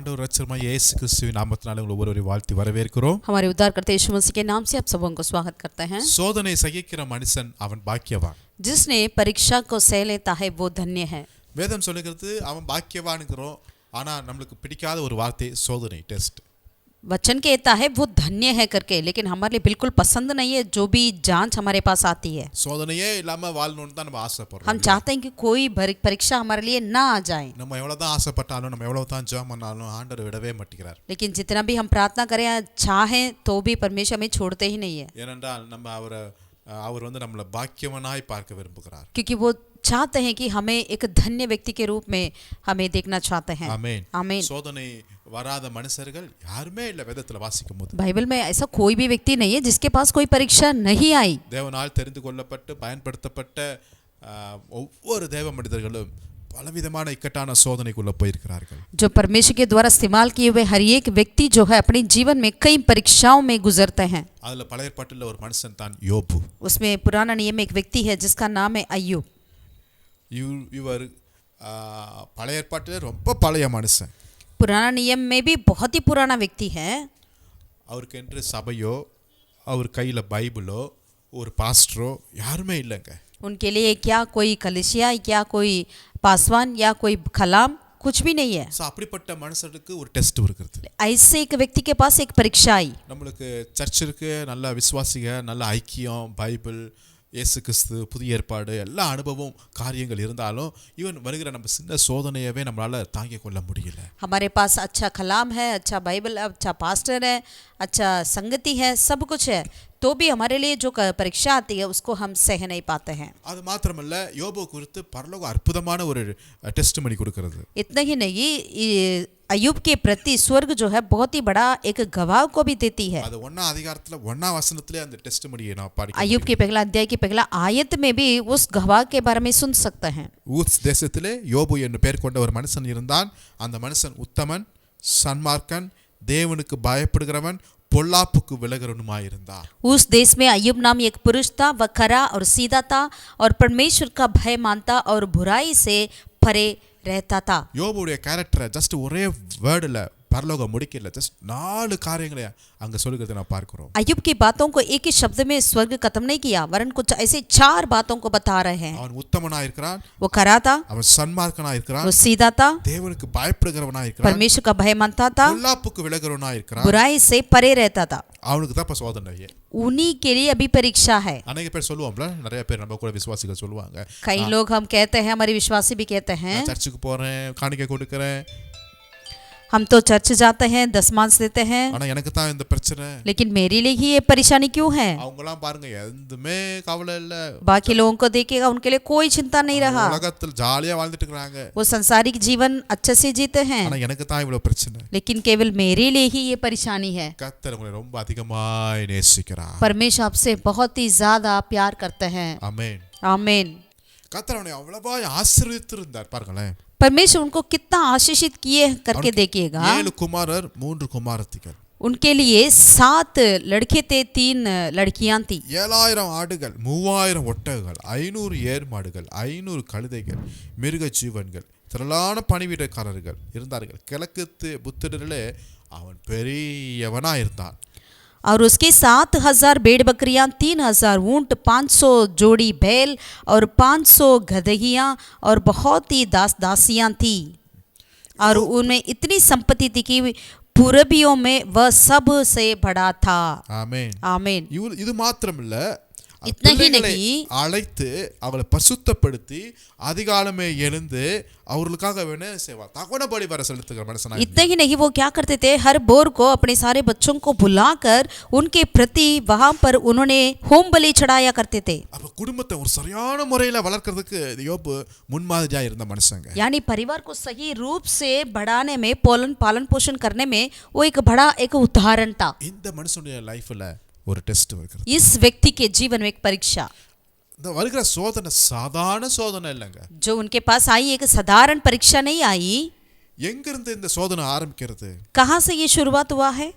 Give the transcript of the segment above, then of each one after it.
ஆண்டவர் இரட்சகருமாகிய இயேசு கிறிஸ்துவின் நாமத்தினாலே உங்களை ஒவ்வொருவரையும் வாழ்த்தி வரவேற்கிறோம். हमारे उद्धारकर्ता यीशु मसीह के नाम से आप सबों को स्वागत करते हैं. சோதனை சகிக்கிற மனுஷன் அவன் பாக்கியவான். जिसने परीक्षा को सह लेता है वो धन्य है. வேதம் சொல்லுகிறது அவன் பாக்கியவான்ங்கிறோம். ஆனா நமக்கு பிடிக்காத ஒரு வார்த்தை சோதனை, டெஸ்ட். वचन कहता है वो धन्य है करके, लेकिन हमारे लिए बिल्कुल पसंद नहीं है जो भी जांच हमारे पास आती है. சோதனையே இல்லாம வாழணும்னு தான் நம்ம ஆசைப்படுறோம். हम चाहते हैं कि कोई परीक्षा हमारे लिए ना आ जाए. நம்ம எவ்வளவுதான் ஆசைப்பட்டாலும் நம்ம எவ்வளவுதான் ஜெபம் பண்ணாலும் ஆண்டவர் விடவே மாட்டேங்கிறார். लेकिन जितना भी हम प्रार्थना करें चाहें तो भी परमेश्वर हमें छोड़ते ही नहीं है. ஏனென்றால் நம்ம அவர் வந்து நம்மளை பாக்கியவனாய் பார்க்க விரும்புகிறார். क्योंकि वो चाहते हैं कि हमें एक धन्य व्यक्ति के रूप में हमें देखना चाहते हैं. आमीन. आमीन. சோதனை வராத மனுஷர்கள் யாருமே இல்ல வேதத்துல வாசிக்கும்போது. बाइबल में ऐसा कोई भी व्यक्ति नहीं है जिसके पास कोई परीक्षा नहीं आई. தேவனால் தெரிந்து கொள்ளப்பட்டு பயன்படுத்தப்பட்ட ஒவ்வொரு தேவ மனிதர்களும் பலவிதமான இக்கட்டான சோதனைக்குள்ள போயிருக்கிறார்கள். जो परमेश्वर के द्वारा इस्तेमाल किए हुए हर एक व्यक्ति जो है अपने जीवन में कई परीक्षाओं में गुजरते हैं. அதுல பழைய ஏற்பாட்டில் ஒரு மனுஷன் தான் யோபு. उसमें पुराना नियम में एक व्यक्ति है जिसका नाम है अय्यूब. இவர் பழைய ஏற்பாட்டில் ரொம்ப பழைய மனுஷன். पुराना नियम में भी बहुत ही पुराना व्यक्ति है. அவருக்கு என்று சபையோ அவர் கையில பைபிளோ ஒரு பாஸ்டரோ யாருமே இல்லைங்க. उनके लिए क्या कोई कलीसिया, क्या कोई पासवान या कोई कलाम, कुछ भी नहीं है. அப்படிப்பட்ட மனுஷனுக்கு ஒரு டெஸ்ட் இருக்குது. ऐसे एक व्यक्ति के पास एक परीक्षा आई. நம்மளுக்கு சர்ச் இருக்கு, நல்ல விசுவாசிக, நல்ல ஐக்கியம், பைபிள், இயேசு கிறிஸ்து, புதிய ஏற்பாடு எல்லா அனுபவம் காரியங்கள் இருந்தாலும் இவன் வருகிற நம்ம சின்ன சோதனையவே நம்மளால தாங்கிக் கொள்ள முடியல. हमारे पास अच्छा कलाम है, अच्छा बाइबल, अच्छा पास्टर है, अच्छा संगति है, सब कुछ है, तो भी हमारे लिए जो परीक्षा आती है उसको हम सह नहीं पाते हैं. அது மாத்திரமல்ல யோபு குறித்து பரலோகம் அற்புதமான ஒரு டெஸ்டிமனி கொடுக்கிறது. इतना ही नहीं, अय्यूब के प्रति स्वर्ग जो है बहुत ही बड़ा एक गवाह को भी देती है. அது 1 அதிகாரத்துல 1 வசனத்திலே அந்த டெஸ்டிமனியை நான் படிக்கிறேன். अय्यूब के पहला अध्याय की पहला आयत में भी उस गवाह के बारे में सुन सकते हैं. ஊத்ஸ் தேசத்திலே யோபு என்னும் பெயர் கொண்ட ஒரு மனுஷன் இருந்தான். அந்த மனுஷன் உத்தமன், சன்மார்க்கன், தேவனுக்கு பயப்படுகிறவன், பொல்லாப்புக்கு விலகுறவனுமாயிருந்தான். उस देश में अय्यूब नाम एक पुरुष था, वह खरा और सीधा था और परमेश्वर का भय मानता और बुराई से परे रहता था. யோபுடைய கேரக்டரை ஜஸ்ட் ஒரே வேர்டுல பரலோகம் முடிக்கல, ஜஸ்ட் 4 காரியங்களை அங்க சொல்லுகிறதை நான் பார்க்கிறோம். अय्यूब की बातों को एक ही शब्द में स्वर्ग खत्म नहीं किया, वरन कुछ ऐसे 4 बातों को बता रहे हैं. அவன் உத்தமனா இருக்கிறான், वो खरा था, அவன் சன்மார்க்கனா இருக்கிறான், वो सीधा था, தேவனுக்கு பயப்படுகிறவனா இருக்கிறான், परमेश्वर का भय मानता था, பொல்லாப்புக்கு விலகுறவனா இருக்கிறான், बुराई से परे रहता था. அவனுக்கு தான் இப்ப சோதனை. उन्हीं के लिए अभी परीक्षा है. அநேக பேர் சொல்லுவாங்கல, நிறைய பேர் நம்ம கூட விசுவாசிகள் சொல்லுவாங்க, कई लोग हम कहते हैं, हमारे विश्वासी भी कहते हैं, சர்ச்சுக்கு போறேன், காணிக்கை கொடுக்கறேன், हम तो चर्च जाते हैं, दशमांश देते हैं, ஆனா எனக்கு தான் இந்த பிரச்சனை. लेकिन मेरे लिए ही ये परेशानी क्यों है? அவங்கலாம் பாருங்க எதுமே கவலை இல்ல, बाकी लोगों को देखेगा उनके लिए कोई चिंता नहीं रहा, உலகத்துல ஜாலியா வாழ்ந்துட்டு இருக்காங்க, वो संसारिक जीवन अच्छे से जीते हैं, ஆனா எனக்கு தான் இவ்வளவு பிரச்சனை. लेकिन केवल मेरे लिए ही ये परेशानी है. கர்த்தர் உங்களை ரொம்ப அதிகமாய் நேசிக்கிறார். परमेश्वर आपसे बहुत ही ज्यादा प्यार करते हैं. ஆமென். आमीन. கர்த்தர் அவனை அவ்வளவாய் ஆசீர்வதித்திருந்தார். பாருங்களேன், परमेश्वर उनको कितना आशीषित किए करके देखिएगा. 7 குமாரர் 3 குமாரத்திகள். उनके लिए 7 लड़के थे, 3 लड़कियां थी. 7000 ஆடுகள், 3000 ஒட்டகங்கள், 500 ஏர் மாடுகள், 500 கழுதைகள், மிருக ஜீவன்கள், திரளான பணிவிடைக்காரர்கள் இருந்தார்கள். கிழக்கு புத்திரரிலே அவன் பெரியவனா இருந்தான். और उसके 7000 भेड़ बकरियां, 3000 ऊंट, 500 जोड़ी बैल और 500 गदहियां और बहुत ही दासियां थी. और उनमें इतनी संपत्ति थी कि पूर्वियों में वह सब से बड़ा था. ஆமென். आमीन. இது மாத்திரமல்ல, इतना ही नहीं, அழைத்து அவளை பரிசுத்தப்படுத்தி அதிகாலமே எழுந்து அவர்களுக்காக வேணே சேவா தகவன பலி வர செலுத்துகிற மனுஷனா. इतना ही नहीं, वो क्या करते थे, हर भोर को अपने सारे बच्चों को बुलाकर उनके प्रति वहां पर उन्होंने होम बलि चढ़ाया करते थे. அப்ப குடும்பத்தை ஒரு சரியான முறையில வளர்க்கிறதுக்கு யோபு முன்மாதிரியா இருந்த மனுஷங்க. यानी परिवार को सही रूप से बढ़ाने में, पालन पोषण करने में वो एक बड़ा एक उदाहरण था. இந்த மனுஷனுடைய லைஃப்ல ஒரு டெஸ்ட் வருகிறது. इस व्यक्ति के जीवन में एक परीक्षा. இந்த வருகிற சோதனை சாதாரண சோதனை இல்லைங்க. जो उनके पास आई एक साधारण परीक्षा नहीं आई. எங்கிருந்து இந்த சோதனை ஆரம்பிக்கிறது? कहां से ये शुरुआत हुआ है?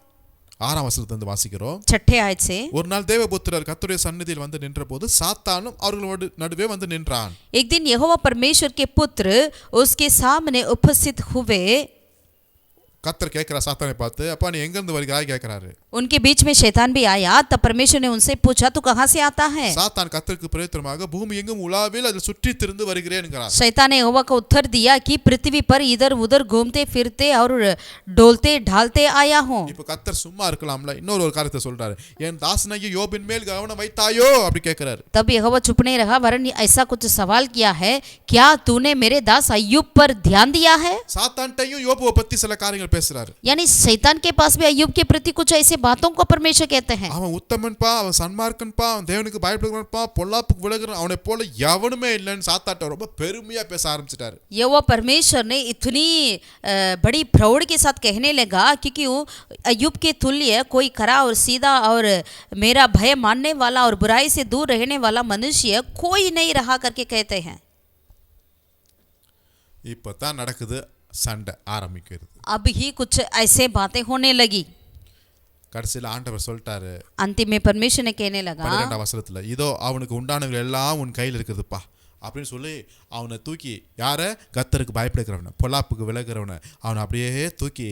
6ஆம் வசனத்திலிருந்து வாசிக்கிறோம். 6 आयत से, ஒரு நாள் தேவபுத்திரர் கர்த்தருடைய சந்நிதியில் வந்து நின்றபோது சாத்தானும் அவர்களோடு நடுவே வந்து நின்றான். एक दिन यहोवा परमेश्वर के पुत्र उसके सामने उपस्थित हुए. கத்தர் கேட்கிறா சாத்தானை பார்த்து, அப்பா நீ எங்க இருந்து வருகிறாய் கேட்கிறாரு. उनके बीच में शैतान भी आया, तब परमेश्वर ने उनसे पूछा तू कहाँ से आता है? சாத்தான் கத்தருக்கு பிரதியுத்தரமாக பூமி எங்கும் உலாவில் அதில் சுற்றி திரிந்து வருகிறேன்ங்கிறார். शैतान ने यहोवा को उत्तर दिया कि पृथ्वी पर इधर उधर घूमते फिरते और डोलते ढालते आया हूँ. இப்போ கத்தர் சும்மா இருக்கலாம்ல, இன்னொரு காரியத்தை சொல்றாரு, என் தாசனாகிய யோபின் மேல் கவனம் வைத்தாயோ அப்படி கேட்கிறாரு. तब यहोवा चुप नहीं रहा, वरन ऐसा कुछ सवाल किया है, क्या तूने मेरे दास अय्यूब पर ध्यान दिया है? சாத்தான்ட்டையும் யோபுவை பத்தி சில காரியங்கள் பேசுறாரு. यानी शैतान के पास भी अय्यूब के प्रति कुछ ऐसे बातों को परमेश्वर कहते हैं. அவன் உத்தமன்பா, அவன் சன்மார்க்கன்பா, அவன் தேவனுக்கு பயப்படுகிறவன்பா, பொல்லாப்புக்கு விலகுறவன், அவனை போல எவனுமே இல்லைன்னு சாத்தாட்ட ரொம்ப பெருமையா பேச ஆரம்பிச்சிட்டாரு. यहोवा परमेश्वर ने इतनी बड़ी प्रौढ़ के साथ कहने लगा क्योंकि अय्यूब के तुल्य कोई खरा और सीधा और मेरा भय मानने वाला और बुराई से दूर रहने वाला मनुष्य कोई नहीं रहा करके कहते हैं. இப்பதான் நடக்குது, சண்டை ஆரம்பிக்கிறது. अब ही कुछ ऐसे बातें होने लगी. கடைசியில் ஆண்டவர் சொல்லிட்டாரு, अंतिम में परमेश्वर ने कहने लगा 12ஆம் வசனத்துல, இதோ அவனுக்கு உண்டானவர்கள் எல்லாம் உன் கையில் இருக்குதுப்பா அப்படின்னு சொல்லி அவனை தூக்கி, யார கத்தருக்கு பயப்படுகிறவனை, பொல்லாப்புக்கு விலகிறவனை அவனை அப்படியே தூக்கி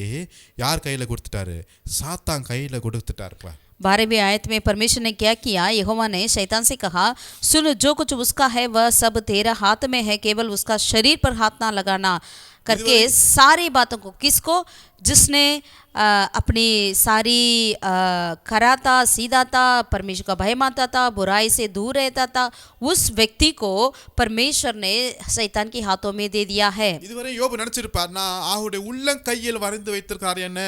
யார் கையில் கொடுத்துட்டாரு? சாத்தான் கையில் கொடுத்துட்டாருப்பா. 12वीं आयत में परमेश्वर ने क्या किया? यहोवा ने शैतान से कहा, सुन जो कुछ उसका है वह सब तेरा हाथ में है, केवल उसका शरीर पर हाथ ना लगाना करके सारी बातों को, किसको? जिसने अपनी सारी खराता सीधाता, परमेश्वर का भय मानता था, बुराई से दूर रहता था, उस व्यक्ति को परमेश्वर ने शैतान के हाथों में दे दिया है. இதுவரை யோபு நினைச்சிருப்பார், நான் ஆहुடைய உள்ளங்கையில் வரைந்து வைத்திருக்காரு என்ன,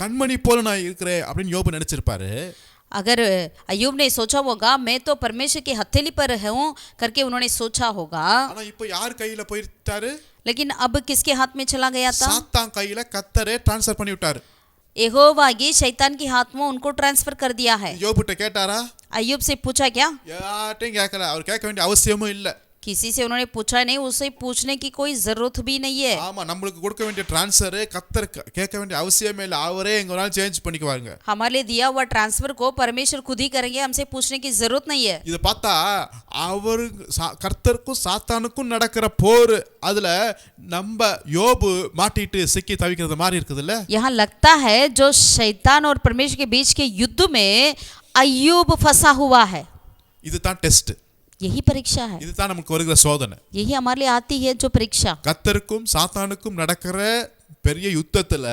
கண்மணி போல நான் இருக்கிறேன் அப்படின்னு யோபு நினைச்சிருப்பாரு. अगर अय्यूब ने सोचा होगा मैं तो परमेश्वर की हथेली पर हूँ करके उन्होंने सोचा होगा, ஆனா இப்போ யார் கையில போயிட்டாரு? लेकिन अब किसके हाथ में चला गया था? சாத்தான் கையில கத்தரே ட்ரான்ஸ்ஃபர் பண்ணி விட்டாரு. यहोवा की शैतान के हाथ में उनको ट्रांसफर कर दिया है. யோபுட்ட கேட்டாரா? अय्यूब से पूछा क्या? யார்ட்டையும் கேட்கல, அவர் கேட்க வேண்டிய அவசியமும் இல்லை. किसी से उन्होंने पूछा नहीं, उससे पूछने की कोई जरूरत भी नहीं है. ஆமா, நம்மளுக்கு கொடுக்க வேண்டிய ட்ரான்ஸ்ஃபர் கத்தர் கேட்க வேண்டிய அவசியமே இல்லை, அவரே எங்க வேணாலும் சேஞ்ச் பண்ணிக்குவாங்க. हमारे लिए दिया हुआ ट्रांसफर को परमेश्वर खुद ही करेंगे, हमसे पूछने की जरूरत नहीं है. இதை பார்த்தா அவர் கர்த்தருக்கும் சாத்தானுக்கும் நடக்கிற போர், அதுல நம்ம யோபு மாட்டிட்டு சிக்கி தவிக்கிறது மாதிரி இருக்குதுல்ல. यहाँ लगता है जो शैतान और परमेश्वर के बीच के युद्ध में अय्यूब फंसा हुआ है. இதுதான் டெஸ்ட், यही परीक्षा है, இதுதான் நமக்கு வருகிற சோதனை. यही हमारे लिए आती है जो परीक्षा. கர்த்தருக்கும் சாத்தானுக்கும் நடக்கிற பெரிய யுத்தத்துல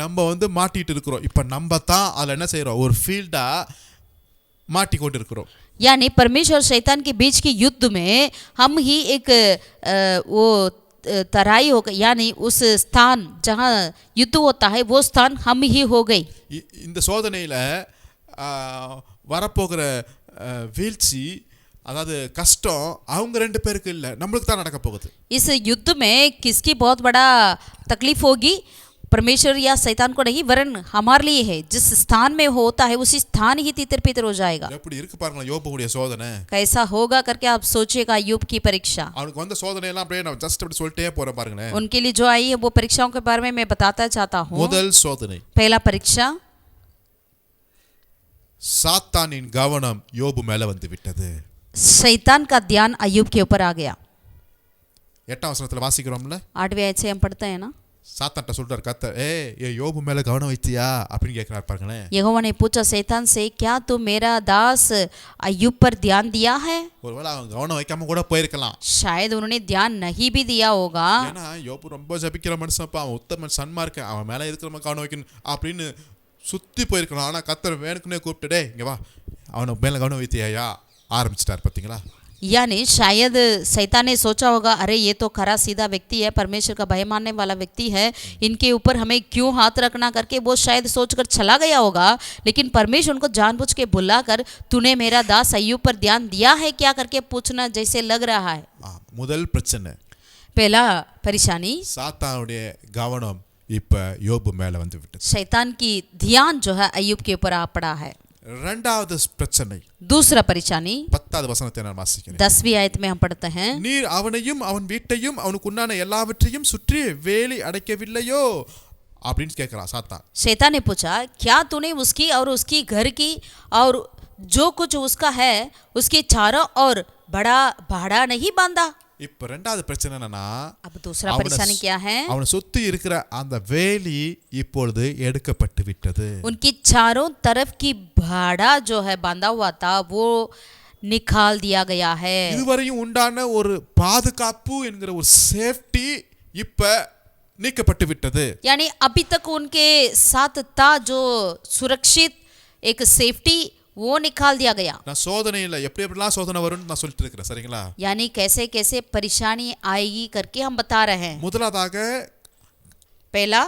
நம்ம மாட்டிட்டு இருக்கிறோம். இப்ப நம்ம தான் அதுல என்ன செய்யறோம்? ஒரு ஃபீல்டா மாட்டி கொண்டு இருக்கிறோம். यानी परमेश्वर और शैतान के बीच के युद्ध में हम ही एक वो तराई हो गई, यानी उस स्थान जहाँ युद्ध होता है वो स्थान हम ही हो गई. இந்த சோதனையில வரப்போகிற வீழ்ச்சி, அதாவது கஷ்டம் அவங்க ரெண்டு பேருக்கு இல்லை, நம்மளுக்கு தான் நடக்க போகுது. इस युद्ध में किसकी बहुत बड़ा तकलीफ होगी? परमेश्वर या शैतान को नहीं, वरन हमारे लिए है. जिस स्थान में होता है उसी स्थान ही तितर पितर हो जाएगा. எப்படி இருக்கு பாருங்க யோபுடைய சோதனை. कैसा होगा करके आप सोचिएगा अय्यूब की परीक्षा. அவனுக்கு வந்த சோதனை எல்லாம் அப்படியே நான் ஜஸ்ட் அப்படி சொல்லிட்டே போறேன் பாருங்க. उनके लिए जो आई है वो परीक्षाओं के बारे में मैं बताता चाहता हूँ. முதல் சோதனை, पहला परीक्षा, சாத்தானின் கவனம் யோபு மேல வந்து விட்டது. शैतान का ध्यान अय्यूब के ऊपर आ गया. 8ஆம் வசனத்துல வாசிக்கிறோம்ல, 8वें आयत से हम पढ़ते हैं ना. சாத்தான்ட்ட சொல்றார் கர்த்தர், ஏ யோபு மேல கவனம் வைத்தியா அப்படின்னு கேட்கிறார் பாருங்களேன். यहोवा ने पूछा शैतान से, क्या तू मेरा दास अय्यूब पर ध्यान दिया है? ஒருவேளை அவன் கவனம் வைக்காம கூட போயிருக்கலாம். शायद उन्होंने ध्यान नहीं भी दिया होगा. ஏன்னா யோபு ரொம்ப ஜபிக்கிற மனுஷன்ப்பா, அவன் உத்தமன் சன்மார்க்கன், அவன் மேல இருக்கிறவங்க கவனம் வைக்கணும் அப்படின்னு சுத்தி போயிருக்கலாம். ஆனா கர்த்தர் வேணுக்குன்னே கூப்பிட்டுடே இங்க வா, அவனுக்கு மேல கவனம் வைத்தியா ஆரம்பிச்சிட்டார். பார்த்தீங்களா? यानी शायद शैतान ने सोचा होगा, अरे ये तो खरा सीधा व्यक्ति है, परमेश्वर का भय मानने वाला व्यक्ति है, इनके ऊपर हमें क्यों हाथ रखना करके वो शायद सोचकर चला गया होगा. लेकिन परमेश्वर उनको जानबूझ के बुलाकर तूने मेरा दास अय्यूब पर ध्यान दिया है क्या करके पूछना जैसे लग रहा है. முதல் பிரச்சனை, पहला परेशानी, சாத்தானுடைய கவனம் இப்ப யோபு மேல வந்து விட்டது. शैतान की ध्यान जो है अय्यूब के ऊपर आ पड़ा है. இரண்டாவது பிரச்சனை, दूसरा परेशानी 10வது வசனத்தை நான் வாசிக்கிறேன். 10वीं आयत में हम पढ़ते हैं, நீர் அவனையும் அவன் வீட்டையும் அவனுக்கு உண்டான எல்லாவற்றையும் சுற்றி வேலி அடைக்கவில்லையோ அப்படின்னு கேட்கிறான் சாத்தான். शैतान ने पूछा, क्या तूने उसकी और उसकी घर की और जो कुछ उसका है उसके चारों और बड़ा भाड़ा नहीं बांधा? இப்ப ரெண்டாவது பிரச்சனை என்னன்னா अब दूसरा परेशानी क्या है? அவனை சுத்தி இருக்கிற அந்த வேலி இப்பொழுது எடுக்கப்பட்டு விட்டது. उनकी चारों तरफ की भाड़ा जो है बांधा हुआ था वो निकाल दिया गया है. இதுவரையும் உண்டான ஒரு பாதுகாப்பு என்கிற ஒரு சேஃப்டி இப்ப நீக்கப்பட்டு விட்டது. यानी अभी तक उनके साथ था जो सुरक्षित एक सेफ्टी वो निकाल दिया गया. நான் சோதனையில எப்படிலாம் சோதனை வரும்னு நான் சொல்லிட்டு இருக்கிறேன், சரிங்களா? यानी कैसे कैसे परेशानी आएगी करके हम बता रहे हैं. முதலாவதாக पहला,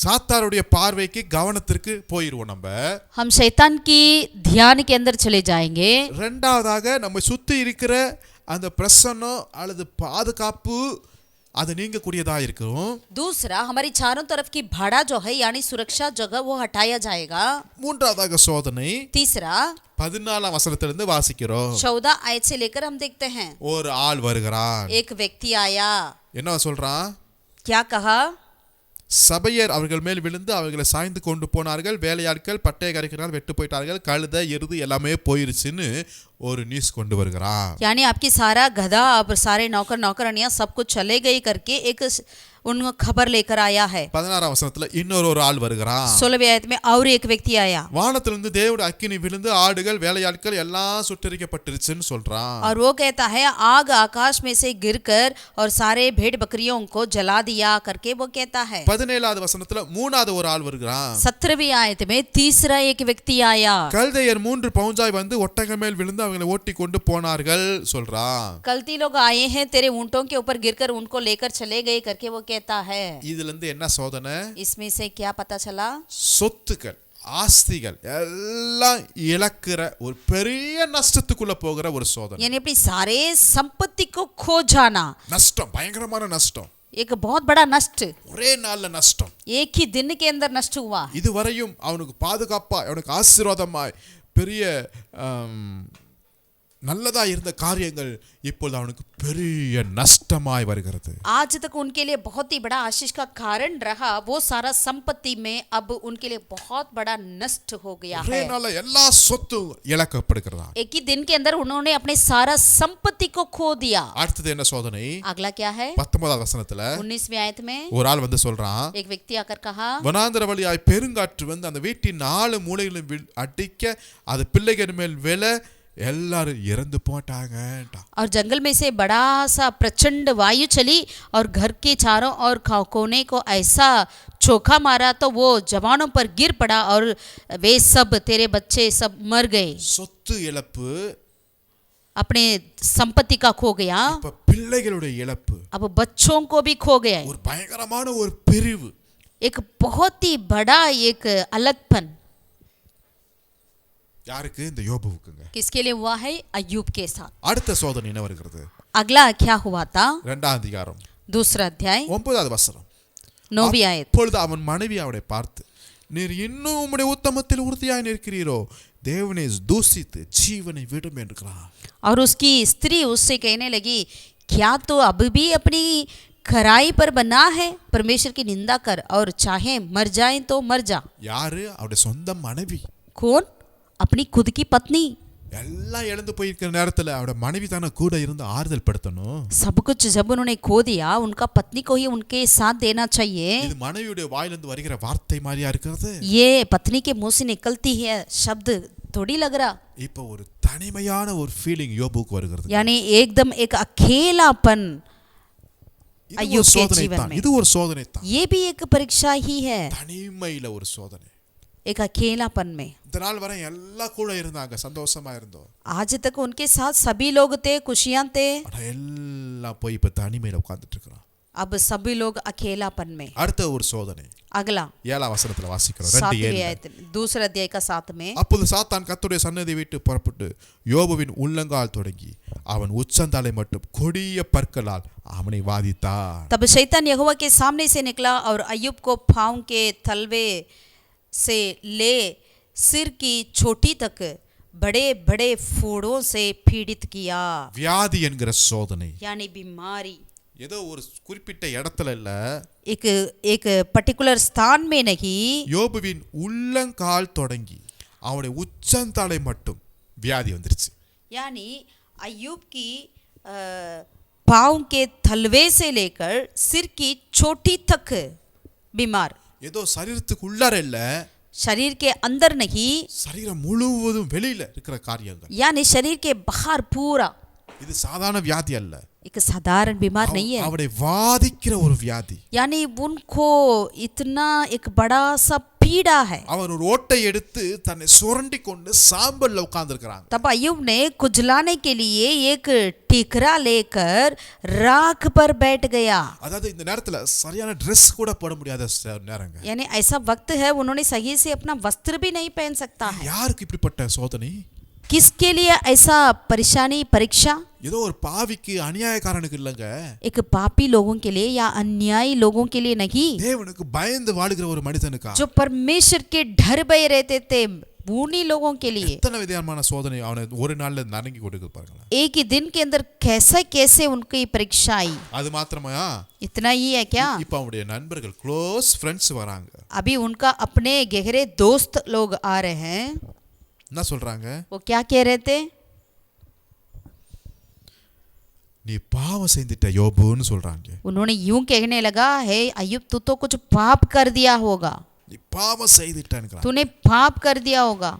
சாத்தானுடைய பார்வைக்கு கவனத்திற்கு போயிருவோம் நம்ம. हम शैतान की ध्यान के अंदर चले जाएंगे. ரெண்டாவதாக நம்ம சுத்தி இருக்கிற அந்த பிரசன்னம் அல்லது பாதுகாப்பு அது நீங்க கூடியதா இருக்கும். दूसरा, हमारी चारों तरफ की भाड़ा जो है यानी सुरक्षा जगह वो हटाया जाएगा. மூன்றாவதாக சோதனை तीसरा, 14ஆம் வசனத்திலிருந்து வாசிக்கிறோம். 14 आयत से लेकर हम देखते हैं. ஒரு ஆள் வருகிறான். एक व्यक्ति आया. என்ன சொல்றான்? क्या कहा? சபையர் அவர்கள் மேல் விழுந்து அவர்களை சாய்ந்து கொண்டு போனார்கள். வேலையாட்கள் பட்டய கரைக்கினால் வெட்டு போயிட்டார்கள். கழுதை எருது எல்லாமே போயிருச்சுன்னு ஒரு நியூஸ் கொண்டு வருகிறான். यानी आपकी सारा गधा अब सारे नौकर नौकरानियां सब कुछ चले गई करके एक उनको खबर लेकर आया है. 16ஆம் வசனத்துல இன்னொரு ஆள் வருகிறான். 16वीं आयत में और एक व्यक्ति आया. வானத்திலிருந்து தேவனுடைய அக்கினி விழுந்து ஆடுகள் வேலையாட்கள் எல்லாம் சுட்டெரிக்கப்பட்டிருச்சுன்னு சொல்றான். और वो कहता है आग आकाश में से गिरकर और सारे भेड़ बकरियों को जला दिया करके वो कहता है. 17ஆவது வசனத்துல மூணாவது ஒரு ஆள் வருகிறான். 17वीं आयत में तीसरा एक व्यक्ति आया. கல்தையர் 3 பவுஞ்சாய் வந்து ஒட்டகம் மேல் விழுந்து அவங்களை ஓட்டி கொண்டு போனார்கள் சொல்றான். कल्ती लोग आए हैं तेरे ऊंटों के ऊपर गिरकर उनको लेकर चले गए करके वो कहता है. இதுல இருந்து என்ன சோதனை? इसमें से क्या पता चला? சொத்துக்கள் ஆஸ்திகள் எல்லாம் இழக்கிற ஒரு பெரிய நஷ்டத்துக்குள்ள போகிற ஒரு சோதனை. यानी अपनी सारे संपत्ति को खो जाना. நஷ்டம், பயங்கரமான நஷ்டம். एक बहुत बड़ा नष्ट ஒரே நாள்ல நஷ்டம். एक ही दिन के अंदर नष्ट हुआ. இதுவரையும் அவனுக்கு பாதுகாப்பா அவனுக்கு ஆசீர்வாதமாய் பெரிய நல்லதா இருந்த காரியங்கள் இப்பொழுது அவனுக்கு பெரிய நஷ்டமாய் வருகிறது. आज तक उनके लिए बहुत ही बड़ा आशीष का कारण रहा वो सारा संपत्ति में अब उनके लिए बहुत बड़ा नष्ट हो गया ஒரே है. நாள்ல எல்லா சொத்தும் இழக்கப்படுகிறதா. एक ही दिन के अंदर उन्होंने अपने सारा संपत्ति को खो दिया. அடுத்தது என்ன சோதனை? अगला क्या है? 19ஆவது வசனத்துல 19वीं आयत में ஒரு ஆள் வந்து சொல்றான். एक व्यक्ति आकर कहा, வனாந்தர வழியாய் பெருங்காற்று வந்து அந்த வீட்டின் 4 மூலைகளிலும் அடிக்க அது பிள்ளைகள் மேல் விழ எல்லாரும் இறந்து போட்டாங்கட்டா. और जंगल में से बड़ा सा प्रचंड वायु चली और घर के चारों ओर कोने को ऐसा चोखा मारा तो वो जवानों पर गिर पड़ा और वे सब तेरे बच्चे सब मर गए. சொத்து இழப்பு, अपने संपत्ति का खो गया. இப்ப பிள்ளைகளுடைய இழப்பு, अब बच्चों को भी खो गया. ஒரு பயங்கரமான ஒரு பிரிவு. एक बहुत ही बड़ा एक अलगपन. யாருக்கு? இந்த யோபுவுக்குங்க. किसके लिए हुआ है? अय्यूब के साथ. அடுத்த சோதனை என்ன வருகிறது? अगला क्या हुआ था? 2ஆம் அதிகாரம் दूसरा अध्याय 9வது வசனம். 9वीं आयत. அப்பொழுது அவன் மனைவி அவனை பார்த்து, நீர் இன்னும் உம்முடைய உத்தமத்தில் உறுதியாய் நிற்கிறீரோ, தேவனை தூஷித்து ஜீவனை விடும் என்கிறான். और उसकी स्त्री उससे कहने लगी, क्या तो अब भी अपनी खराई पर बना है? परमेश्वर की निंदा कर और चाहे मर जाए तो मर जा. யாரு? அவருடைய சொந்த மனைவி. कौन? अपनी खुद की पत्नी. எல்லாம் இழந்து போயிருக்கிற நேரத்துல அவரோட மனைவி தானே கூட இருந்து ஆறுதல் படுத்தணும். सब कुछ जब उन्होंने खो दिया उनका पत्नी को ही उनके साथ देना चाहिए. இது மனைவியுடைய வாயிலிருந்து வருகிற வார்த்தை மாதிரியா இருக்கிறது. ये पत्नी के मुंह से निकलती है शब्द थोड़ी लग रहा. இப்போ ஒரு தனிமையான ஒரு ஃபீலிங் யோபுக்கு வருகிறது. यानी एकदम एक अकेलापन இது अय्यूब ஒரு के சோதனை जीवन தான். में. இது ஒரு சோதனை தான். ये भी एक परीक्षा ही है. தனிமையில ஒரு சோதனை. एक अकेलापन में. இந்த நாள் வரை எல்லாம் கூட இருந்தாங்க, சந்தோஷமா இருந்தோம். आज तक उनके साथ सभी लोग थे, खुशियां थे. ஆனா எல்லாம் போய் இப்ப தனிமையில உட்கார்ந்துட்டு இருக்கிறான். अब सभी लोग अकेलापन में. அடுத்த ஒரு சோதனை अगला 7ஆம் வசனத்துல வாசிக்கிறோம். 7वीं आयत दूसरा अध्याय का 7 में. அப்போது சாத்தான் கர்த்தருடைய சன்னதியை விட்டு புறப்பட்டு யோபுவின் உள்ளங்கால் தொடங்கி அவன் உச்சந்தலை மட்டும் கொடிய பற்களால் அவனை வாதித்தான். तब शैतान यहोवा के सामने से निकला और अय्यूब को पाँव के तलवे से ले सिर की चोटी तक बड़े बड़े फोड़ों से पीड़ित किया. வியாதி என்கிற சோதனை यानी बीमारी ஏதோ ஒரு குறிப்பிட்ட இடத்துல இல்ல, एक पर्टिकुलर स्थान में नहीं. யோபுவின் உள்ளங்கால் தொடங்கி அவனுடைய உச்சந்தலை மட்டும் வியாதி வந்துருச்சு. यानी अय्यूब की पाँव के तलवे से लेकर सिर की चोटी तक बीमार। ஏதோ சரீரத்துக்கு உள்ளார இல்ல, शरीर के अंदर नहीं, சரீரம் முழுவதும் வெளியில இருக்கிற காரியங்கள். यानी शरीर के बाहर पूरा। இது சாதாரண வியாதி அல்ல, एक साधारण बीमार नहीं है, அவரை வாதிக்கிற ஒரு வியாதி. यानी उनको इतना एक बड़ा सा पीड़ा है। அவர் ஒரு ஓட்டை எடுத்து தன்னை சுரண்டி கொண்டு சாம்பல்ல உட்கார்ந்திருக்கிறாங்க. तब अय्यूब ने कुचलाने के लिए एक टीकरा लेकर राख पर बैठ गया। அதாவது இந்த நேரத்துல சரியான Dress கூட போட முடியாத நேரங்க. यानी ऐसा वक्त है उन्होंने सही से अपना वस्त्र भी नहीं पहन सकता है। யாருக்கு இப்படிப்பட்ட சோதனை? किसके लिए ऐसा परेशानी परीक्षा? ஏதோ ஒரு பாவிக்கு அநியாயக்காரனுக்கு இல்லங்க, एक पापी लोगों के लिए या अन्यायी लोगों के लिए नहीं, தேவனுக்கு பயந்து வாழுகிற ஒரு மனிதனுக்கா. जो परमेश्वर के डर भय रहते थे उन्हीं लोगों के लिए। எத்தனை விதமான சோதனை அவனை ஒரு நாள்ல நரங்கி கொடுக்குது பாருங்களேன். एक ही दिन के अंदर कैसे कैसे उनकी परीक्षा आई। அது மாத்திரமா, इतना ही है क्या? இப்ப அவனுடைய நண்பர்கள் க்ளோஸ் ஃப்ரெண்ட்ஸ் வராங்க. अभी उनका अपने गहरे दोस्त लोग आ रहे हैं। என்ன சொல்றாங்க? वो क्या कह रहे थे? நீ பாவம் செய்துட்ட யோபுன்னு சொல்றாங்க. उन्होंने यूं कहने लगा, हे अय्यूब तू तो कुछ पाप कर दिया होगा, நீ பாவம் செய்துட்டேன்னு. तूने पाप कर दिया होगा।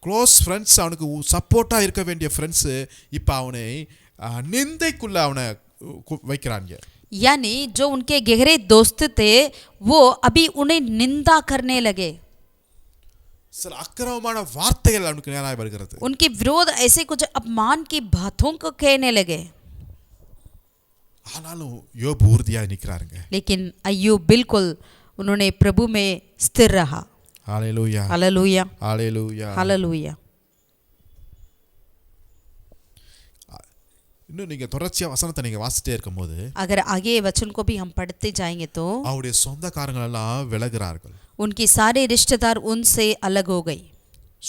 க்ளோஸ் ஃப்ரெண்ட்ஸ், அவனுக்கு சப்போர்ட்டா இருக்க வேண்டிய ஃப்ரெண்ட்ஸ் இப்ப அவனை நிந்தைக்குள்ள அவனை வைக்கிறாங்க. यानी जो उनके गहरे दोस्त थे वो अभी उन्हें निंदा करने लगे। சில அக்கிரமமான வார்த்தைகள் அவனுக்கு நேராக வருகிறது. उनके विरोध ऐसे कुछ अपमान की बातों को कहने लगे। ஆனாலும் யோபு உறுதியா நிக்கிறாருங்க. लेकिन अय्यूब बिल्कुल उन्होंने प्रभु में स्थिर रहा। ஹalleluya, हालेलुया, ஹalleluya, हालेलुया। இன்னும் நீங்க தொடர்ச்சியா வசனத்தை நீங்க வாசிட்டே இருக்கும்போது अगर आगे वचन को भी हम पढ़ते जाएंगे तो அவருடைய சொந்தக்காரங்கள் எல்லாம் விலகுறார்கள். उनके सारे रिश्तेदार उनसे अलग हो गए।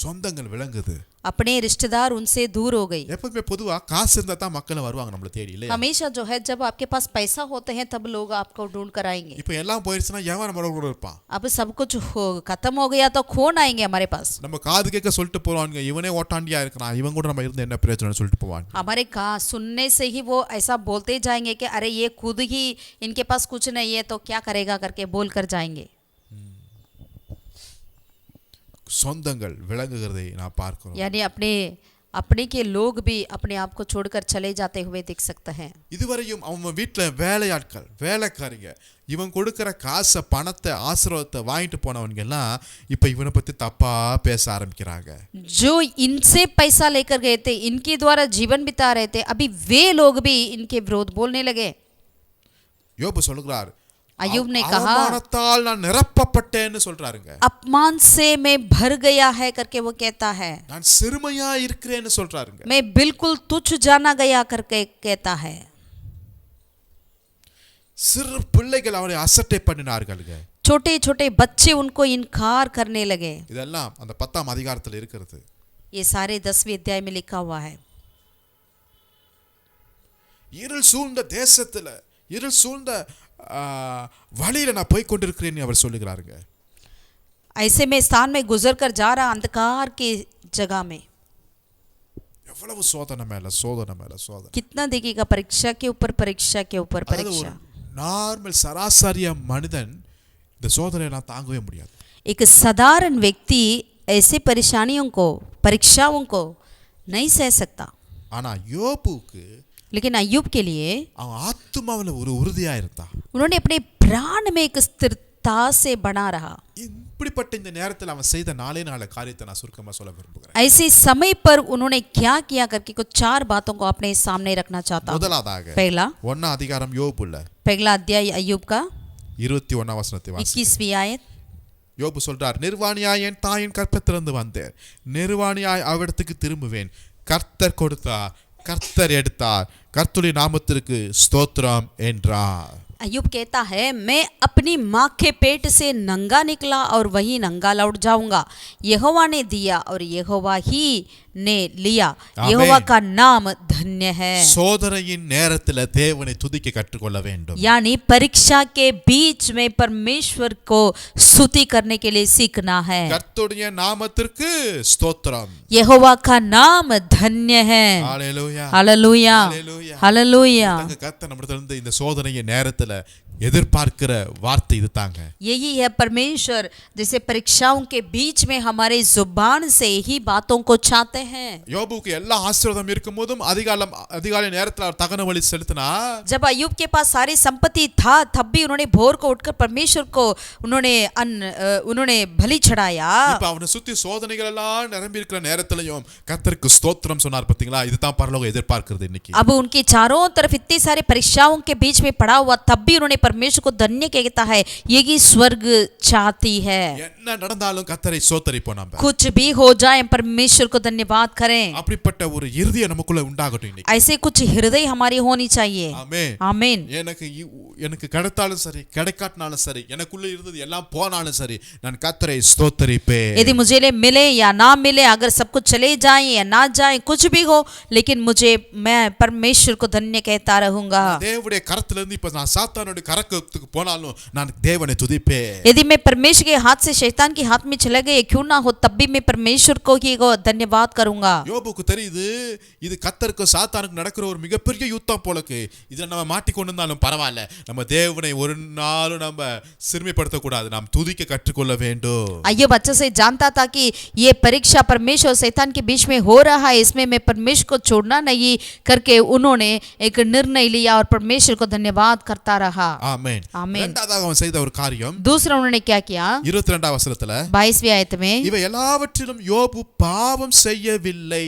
சொந்தங்கள் விலங்குது. अपने रिश्तेदार उनसे दूर हो गई। எப்பவுமே பொதுவா காசு இருந்தா தான் மக்கள் வருவாங்க நம்மள தேடி இல்லையா? हमेशा जो है जब आपके पास पैसा होते हैं तब लोग आपको ढूंढ कर आएंगे। இப்போ எல்லாம் போயிடுச்சுனா எவன் நம்மளோட கூட இருப்பான்? अब सब कुछ खत्म हो गया तो कौन आएंगे हमारे पास? நம்ம காது கேட்க சொல்லிட்டு போவாங்க, இவனே ஓட்டாண்டியா இருக்கான், இவன் கூட நம்ம இருந்து என்ன பிரயோஜனம் சொல்லிட்டு போவாங்க. हमारे का सुनने से ही वो ऐसा बोलते जाएंगे कि अरे ये खुद ही इनके पास कुछ नहीं है तो क्या करेगा करके बोल कर जाएंगे। சொந்தங்கள் விலகுகிறதை நான் பார்க்கிறோம். यानी अपने अपने के लोग भी अपने आप को छोड़कर चले जाते हुए दिख सकते हैं। இதுவரையும் அவன் வீட்டில் வேலையாட்கள் வேலைக்காரிங்க இவன் கொடுக்கிற காசை பணத்தை ஆசீர்வாதத்தை வாங்கிட்டு போனவங்க எல்லாம் இப்போ இவனை பத்தி தப்பா பேச ஆரம்பிக்கிறாங்க. जो इनसे पैसा लेकर गए थे, इनके द्वारा जीवन बिता रहे थे, अभी वे लोग भी इनके विरोध बोलने लगे। யோபு சொல்கிறார், अय्यूब ने कहा, அவமானத்தால் நான் நிரப்பப்பட்டேன்னு சொல்றாருங்க. अपमान से मैं भर गया है करके वो कहता है। நான் சிறுமையா இருக்கிறேன்னு சொல்றாருங்க. मैं बिल्कुल तुच्छ जाना गया करके कहता है। சிறு பிள்ளைகள் அவரை அசட்டை பண்ணினார்கள்ங்க. छोटे छोटे बच्चे उनको इनकार करने लगे। இதெல்லாம் அந்த 10ஆம் அதிகாரத்தில் இருக்கிறது. ये सारे 10वें अध्याय में लिखा हुआ है। இருள் சூழ்ந்த தேசத்துல இருள் சூழ்ந்த வழியில நான் போய் கொண்டிருக்கிறேன்னு அவர் சொல்லுகிறாருங்க. ऐसे में स्थान में गुजर कर जा रहा अंधकार की जगह में। எவ்வளவு சோதனை மேல சோதனை மேல சோதனை. कितना देखिएगा, परीक्षा के ऊपर परीक्षा के ऊपर परीक्षा। நார்மல் சராசரியா மனிதன் இந்த சோதனையெல்லாம் தாங்கவே முடியாது. एक साधारण व्यक्ति ऐसे परेशानियों को परीक्षाओं को नहीं सह सकता। ஆனா யோபுக்கு लेकिन अय्यूब के लिए அவன் ஆத்துமாவுல ஒரு உறுதியா இருந்தான். उन्होंने अपने प्राण में एक स्थिरता से बना रहा। இப்படிப்பட்ட இந்த நேரத்தில் அவன் செய்த நாளே காரியத்தை நான் சுருக்கமா சொல்ல விரும்புகிறேன். ऐसे समय पर उन्होंने क्या किया करके कुछ 4 बातों को अपने सामने रखना चाहता हूं। முதலாவதாக पहला 1 அதிகாரம் யோபுல पहला अध्याय अय्यूब का 21 वचனத்தை வாசி. 21वीं आयत। யோபு சொல்றார், நிர்வாணியாய் என் தாயின் கர்ப்பத்திலிருந்து வந்தேன், நிர்வாணியாய் அவ்விடத்துக்கு திரும்புவேன். கர்த்தர் கொடுத்தார், கர்த்தர் எடுத்தார், கர்த்தருடைய நாமத்திற்கு ஸ்தோத்திரம் என்றார். अय्यूब कहता है मैं अपनी माँ के पेट से नंगा निकला और वही नंगा लौट जाऊंगा। यहोवा ने दिया और यहोवा ही ने लिया, आमीन। यहोवा का नाम धन्य है। சோதனையின் நேரத்துல தேவனை துதிக்க கற்றுக்கொள்ள வேண்டும். यानी परीक्षा के बीच में परमेश्वर को स्तुति करने के लिए सीखना है। கர்த்தருடைய நாமத்திற்கு ஸ்தோத்திரம். यहोवा का नाम धन्य है। ஹalleluya. हालेलुया ஹalleluya. हालेलुया। கர்த்தர் நம்மிடத்துல இருந்து இந்த சோதனையின் நேரத்துல எதிர்பார்க்கிற வார்த்தை இது தாங்க. यही है परमेश्वर जैसे परीक्षाओं के बीच में हमारे जुबान से यही बातों को चाहते हैं। யோபுக்கு எல்லா ஆசீர்வாதம் இருக்கும்போதும் அதிகாலை நேரத்துல அவர் தகன பலி செலுத்தினார். जब अय्यूब के पास सारी संपत्ति था तब भी उन्होंने भोर को उठकर परमेश्वर को उन्होंने बलि चढ़ाया। இப்ப அவனை சுத்தி சோதனைகள் எல்லாம் நிரம்பி இருக்கிற நேரத்திலயும் கர்த்தருக்கு ஸ்தோத்திரம் சொன்னார். பாத்தீங்களா, இதுதான் பரலோகம் எதிர்பார்க்கிறது இன்னைக்கு. अब उनके चारों तरफ इतने सारे परीक्षाओं के बीच में पड़ा हुआ तब भी उन्होंने परमेश्वर को धन्य कहता है। यही स्वर्ग चाहती है। என்ன நடந்தாலும் கர்த்தரை ஸ்தோத்திரிப்போம் நாம. कुछ भी हो जाए परमेश्वर को धन्यवाद करें। அப்படிப்பட்ட ஒரு இருதயம் நமக்குள்ள உண்டாகட்டும் இன்னைக்கு. ऐसे कुछ हृदय हमारी होनी चाहिए। ஆமென். आमीन। எனக்கு கிடைத்தாலும் சரி கிடைக்காட்டினாலும் சரி எனக்குள்ள இருந்தது எல்லாம் போனாலும் சரி நான் கர்த்தரை ஸ்தோத்திரிப்பேன். यदि मुझे मिले या ना मिले, अगर सब कुछ चले जाए या ना जाए, कुछ भी हो, लेकिन मैं परमेश्वर को धन्य कहता रहूंगा। தேவனுடைய கரத்துல இருந்து இப்ப நான் சாத்தானுடைய கரத்துக்கு போனாலும் நான் தேவனை துதிப்பேன். यदि मैं परमेश्वर के हाथ से शैतान के हाथ में चले गए क्यों ना हो, तब भी मैं परमेश्वर को ही धन्यवाद करूंगा। யோபுக்கு தெரியுது இது கர்த்தருக்கு சாத்தானுக்கு நடக்கிற ஒரு மிகப்பெரிய யுத்தம் போலக்கு. இதுல நம்ம மாட்டிக்கொண்டு இருந்தாலும் பரவாயில்ல, நம்ம தேவனை ஒரு நாளும் நம்ம சிறுமைப்படுத்த கூடாது, நாம் துதிக்க கற்றுக்கொள்ள வேண்டும். अय्यूब अच्छे से जानता था कि ये परीक्षा परमेश्वर और शैतान के बीच में हो रहा है, इसमें मैं परमेश्वर को छोड़ना नहीं करके उन्होंने एक निर्णय लिया और परमेश्वर को धन्यवाद करता रहा। ஆமென். आमीन। இரண்டாவதாக அவன் செய்த ஒரு காரியம் दूसरा उन्होंने क्या किया? 22ஆம் வசனத்துல 22वीं आयत में இவை எல்லாவற்றிலும் யோபு பாவம் செய்யவில்லை.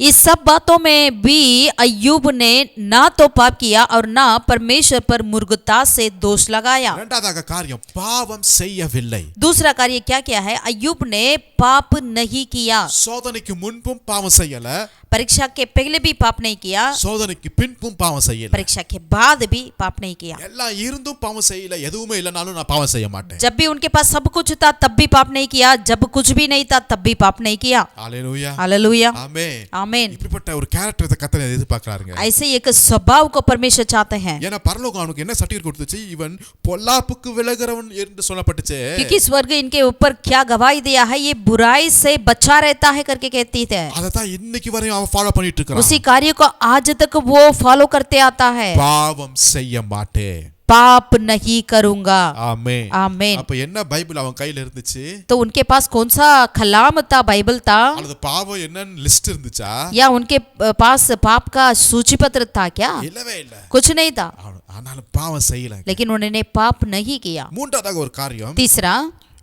इस सब बातों में भी अय्यूब ने ना तो पाप किया और ना परमेश्वर पर मूर्खता से दोष लगाया। இரண்டாவதாக காரியம் பாவம் செய்யவில்லை. दूसरा कार्य क्या किया है? अय्यूब ने पाप नहीं किया। சோதனைக்கு முன்பும் பாவம் செய்யல, परीक्षा के पहले भी पाप नहीं किया, சோதனைக்கு பின்பும் பாவம் செய்யல. परीक्षा के बाद भी पाप नहीं किया। எல்லாம் இருந்தும் பாவம் செய்யல, எதுவுமே இல்லனாலும் நான் பாவம் செய்ய மாட்டேன். जब भी उनके पास सब कुछ था तब भी पाप नहीं किया, जब कुछ भी नहीं था तब भी पाप नहीं किया। ஹalleluya. हालेलुया ஆமென். आमीन। இப்படிப்பட்ட ஒரு கேரக்டரை கர்த்தர் எதிர்பார்க்கறாருங்க. ऐसे एक स्वभाव को परमेश्वर चाहते हैं। ஏன்னா பரலோகம் அவனுக்கு என்ன சர்டிபிகேட் கொடுத்துச்சு? இவன் பொல்லாப்புக்கு விலகிறவன் என்று சொல்லப்பட்டுச்சு. क्योंकि स्वर्ग इनके ऊपर क्या गवाही दिया है, ये बुराई से बचा रहता है करके कहती है। அததான் இன்னைக்கு வரையும் அவன் ஃபாலோ பண்ணிட்டு இருக்கான். उसी कार्य को आज तक वो फॉलो करते आता है। பாவம் செய்ய மாட்டேன், पाप नहीं करूंगा। ஆமென். आमीन। அப்ப என்ன பைபிள் அவன் கையில இருந்துச்சு? तो उनके पास कौन सा कलाम था, बाइबल था, அல்லது பாவம் என்னன்னு லிஸ்ட் இருந்துச்சா? या उनके पास पाप का सूची पत्र था क्या? இல்லவே இல்ல. कुछ नहीं था, ஆனாலும் பாவம் செய்யல. लेकिन उन्होंने पाप नहीं किया। மூன்றாவதாக ஒரு காரியம் तीसरा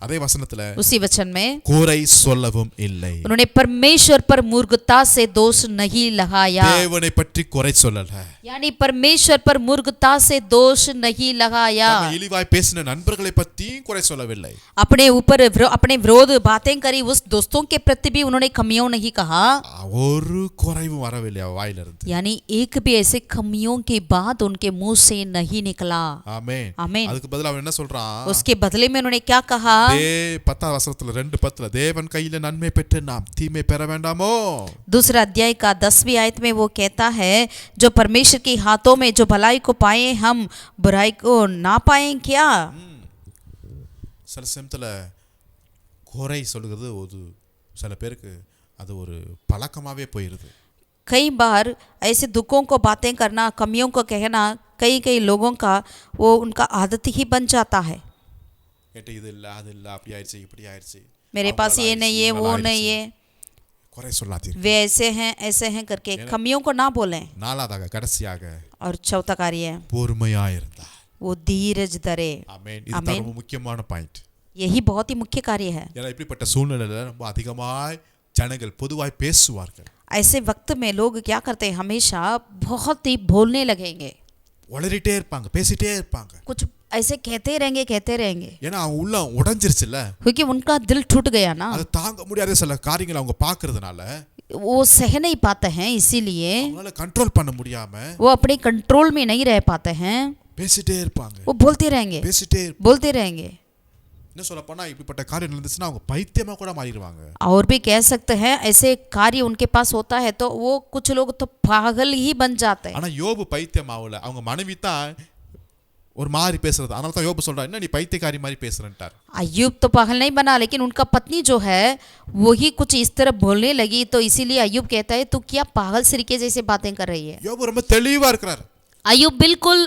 அதே வசனத்துல उसी वचन में குறை சொல்லவும் இல்லை. उन्होंने परमेश्वर पर मूर्खता से दोष नहीं लगाया। தேவனை பற்றி குறை சொல்லல. यानी परमेश्वर पर मूर्खता से दोष नहीं लगाया। நம்ம இழிவாய் பேசின நண்பர்களை பத்தியும் குறை சொல்லவில்லை. अपने ऊपर अपने विरोध बातें करी उस दोस्तों के प्रति भी उन्होंने कमियों नहीं कहा। ஒரு குறைவும் வரவில்லை அவ வாயில இருந்து. यानी एक भी ऐसे कमियों की बात उनके मुंह से नहीं निकला। ஆமென். आमीन। அதுக்கு பதிலா அவன் என்ன சொல்றான்? उसके बदले में उन्होंने क्या कहा? 10 வசனத்துல 2:10 தேவன் கையில நன்மை பெற்று நாம் தீமை பெற வேண்டாமோ? दूसरा अध्याय का 10वीं आयत में वो कहता है, जो परमेश्वर के हाथों में जो भलाई को पाए हम बुराई को ना पाए क्या? சில சமயத்துல குறை சொல்கிறது சில பேருக்கு அது ஒரு பழக்கமாவே போயிருது. कई बार ऐसे दुखों को बातें करना, कमियों को कहना कई लोगों का वो उनका आदत ही बन जाता है। இது இல்ல அது இல்ல அப்படி ஆயிடுச்சு இப்படி ஆயிடுச்சு, मेरे पास ये नहीं है, वो नहीं है, குறை சொல்லாதீர்கள். वे ऐसे हैं करके कमियों को ना बोलें। நாலாவதாக கடைசியாக और चौथा कार्य है பொறுமையாயிருந்தார். वो धीरज धरे। ஆமென். இது ரொம்ப முக்கியமான பாயிண்ட். यही बहुत ही मुख्य कार्य है। ஏன்னா இப்படிப்பட்ட சூழ்நிலையில ரொம்ப அதிகமாய் ஜனங்கள் பொதுவாய் பேசுவார்கள். ऐसे वक्त में लोग क्या करते हैं, हमेशा बहुत ही बोलने लगेंगे, உளறிட்டே இருப்பாங்க, பேசிட்டே இருப்பாங்க. कुछ ऐसे कहते रहेंगे ஏன்னா அவங்க உள்ள உடைஞ்சிருச்சுல, क्योंकि उनका दिल टूट गया ना, அது தாங்க முடியாத சில காரியங்களை அவங்க பார்க்கிறதுனால वो सह नहीं पाते हैं, इसीलिए அவங்களால கண்ட்ரோல் பண்ண முடியாம वो अपने कंट्रोल में नहीं रह पाते हैं। பேசிட்டே இருப்பாங்க, वो बोलते रहेंगे, பேசிட்டே बोलते रहेंगे। என்ன சொல்ல போனா இப்படிப்பட்ட காரியம் நடந்துச்சுன்னா அவங்க பைத்தியமா கூட மாறிடுவாங்க. और भी कह सकते हैं ऐसे कार्य उनके पास होता है तो वो कुछ लोग तो पागल ही बन जाते हैं। ஆனா யோபு பைத்தியம் ஆகல, அவங்க மனைவி தான் ஒரு மாதிரி பேசுறது. அதனால தான் யோபு சொல்றா, என்ன நீ பைத்தியக்காரி மாதிரி பேசுறேன்ட்டார். अय्यूब तो पागल नहीं बना, लेकिन उनका पत्नी जो है वही कुछ इस तरह बोलने लगी, तो इसीलिए अय्यूब कहता है तू क्या पागल सिरके जैसे बातें कर रही है। யோபு ரொம்ப தெளிவா இருக்கிறார். अय्यूब बिल्कुल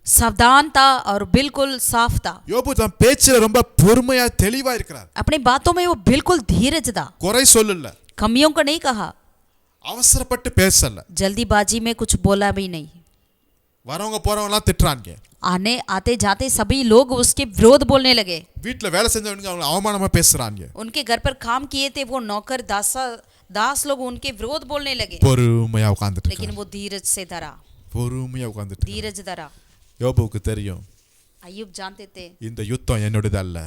सावधान था और बिल्कुल साफ था। யோபு தன் பேச்சில ரொம்ப பொறுமையா தெளிவா இருக்கிறார். अपनी बातों में वो बिल्कुल धीरज था, குறை சொல்லல, कमियों को नहीं कहा, அவசரப்பட்டு பேசல, जल्दीबाजी में कुछ बोला भी नहीं। வரவங்க போறவங்க எல்லாம் திட்டுறாங்க, आने आते जाते सभी लोग उसके विरोध बोलने लगे। வீட்ல வேலை செஞ்சவங்க அவங்க அவமானமா பேசுறாங்க, उनके घर पर काम किए थे वो नौकर दास लोग उनके विरोध बोलने लगे, பொறுமையா உட்கார்ந்துட்டு लेकिन वो धीरज से धरा, பொறுமையா உட்கார்ந்துட்டு. धीरज धरा। யோபுவுக்கு தெரியும் अय्यूब जानते थे இந்த யுத்தம் என்னோடது அல்ல,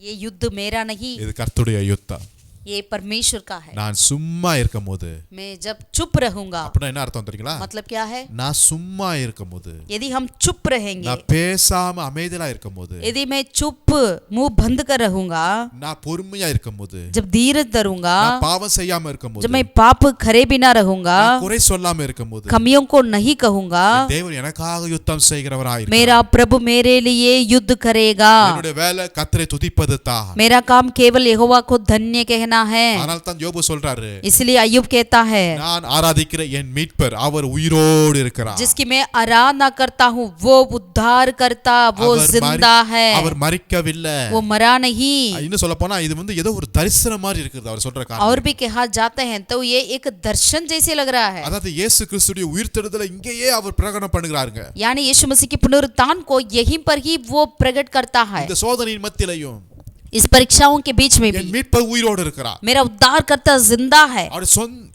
ये युद्ध मेरा नहीं, இது கர்த்தருடைய யுத்தம். ये परमेश्वर का है। நான் சும்மா இருக்கும்போது, मैं जब चुप रहूंगा, அப்படின்னா என்ன அர்த்தம் தெரியுங்களா? मतलब क्या है? நான் சும்மா இருக்கும்போது, यदि हम चुप रहेंगे, நான் பேசாம அமைதியா இருக்கும்போது, यदि मैं चुप मुंह बंद कर रहूंगा, நான் பொறுமையா இருக்கும்போது, जब धीरज धरूंगा, நான் பாவம் செய்யாம இருக்கும்போது, जब मैं पाप करे बिना रहूंगा, நான் குறை சொல்லாம இருக்கும்போது, कमियों को नहीं कहूंगा, தேவன் எனக்காக யுத்தம் செய்கிறவராய் இருக்கிறார். मेरा प्रभु मेरे लिए युद्ध करेगा। என்னுடைய வேலை கர்த்தரை துதிப்பது தான். मेरा काम केवल यहोवा को धन्य कहना है। அதனால தான் யோபு சொல்றாரு, इसलिए अय्यूब कहता है நான் ஆராதிக்கிற என் மீட்பர் அவர் உயிரோடு இருக்கிறார். जिसकी मैं आराधना करता हूँ वो उद्धार करता, वो जिंदा है, அவர் மரிக்கவில்லை, वो मरा नहीं। இன்னும் சொல்ல போனா இது வந்து ஏதோ ஒரு தரிசனம் மாதிரி இருக்குது அவர் சொல்ற காரியம். और भी कहा जाते हैं तो ये एक दर्शन जैसे लग रहा है, அதாவது இயேசு கிறிஸ்துடைய உயிர்த்தெழுதலை இங்கேயே அவர் பிரகடனம் பண்ணுகிறாருங்க. यानी यीशु मसीह की पुनरुत्थान को यहीं पर ही वो प्रकट करता है। இந்த சோதனையின் மத்தியிலையும் इस परीक्षाओं के बीच में भी என் மீட்பர் உயிரோடு இருக்கிறார், मेरा उद्धार करता जिंदा है, அவர்